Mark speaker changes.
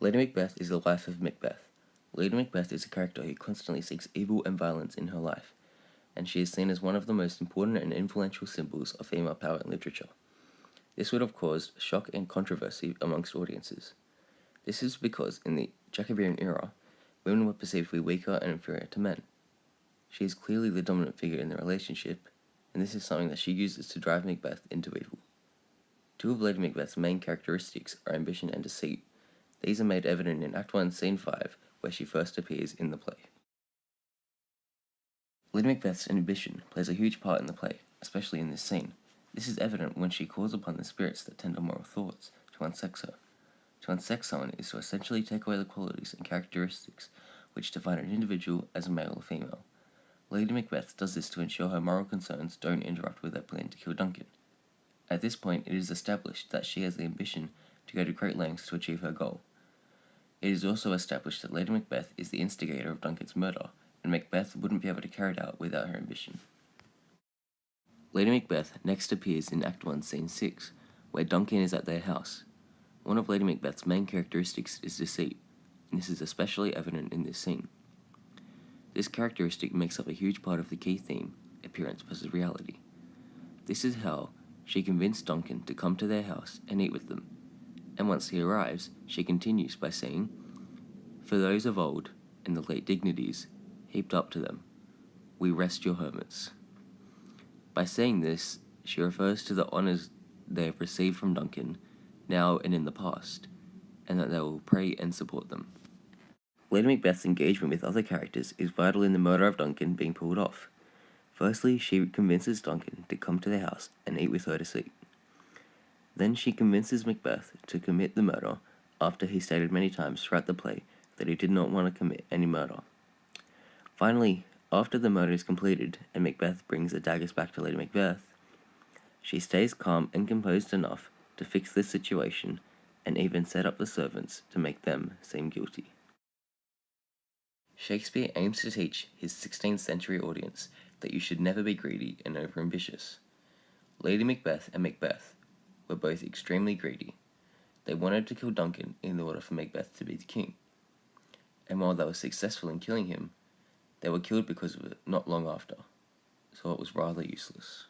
Speaker 1: Lady Macbeth is the life of Macbeth. Lady Macbeth is a character who constantly seeks evil and violence in her life, and she is seen as one of the most important and influential symbols of female power in literature. This would have caused shock and controversy amongst audiences. This is because in the Jacobean era, women were perceived to be weaker and inferior to men. She is clearly the dominant figure in the relationship, and this is something that she uses to drive Macbeth into evil. Two of Lady Macbeth's main characteristics are ambition and deceit. These are made evident in Act 1, Scene 5, where she first appears in the play. Lady Macbeth's ambition plays a huge part in the play, especially in this scene. This is evident when she calls upon the spirits that tend moral thoughts to unsex her. To unsex someone is to essentially take away the qualities and characteristics which define an individual as a male or female. Lady Macbeth does this to ensure her moral concerns don't interrupt with her plan to kill Duncan. At this point, it is established that she has the ambition to go to great lengths to achieve her goal. It is also established that Lady Macbeth is the instigator of Duncan's murder, and Macbeth wouldn't be able to carry it out without her ambition. Lady Macbeth next appears in Act 1, Scene 6, where Duncan is at their house. One of Lady Macbeth's main characteristics is deceit, and this is especially evident in this scene. This characteristic makes up a huge part of the key theme, appearance versus reality. This is how she convinced Duncan to come to their house and eat with them, and once he arrives, she continues by saying, "For those of old, and the late dignities, heaped up to them, we rest your hermits." By saying this, she refers to the honours they have received from Duncan, now and in the past, and that they will pray and support them. Lady Macbeth's engagement with other characters is vital in the murder of Duncan being pulled off. Firstly, she convinces Duncan to come to their house and eat with her to sleep. Then she convinces Macbeth to commit the murder after he stated many times throughout the play that he did not want to commit any murder. Finally, after the murder is completed and Macbeth brings the daggers back to Lady Macbeth, she stays calm and composed enough to fix the situation and even set up the servants to make them seem guilty. Shakespeare aims to teach his 16th century audience that you should never be greedy and overambitious. Lady Macbeth and Macbeth were both extremely greedy. They wanted to kill Duncan in order for Macbeth to be the king. And while they were successful in killing him, they were killed because of it not long after, so it was rather useless.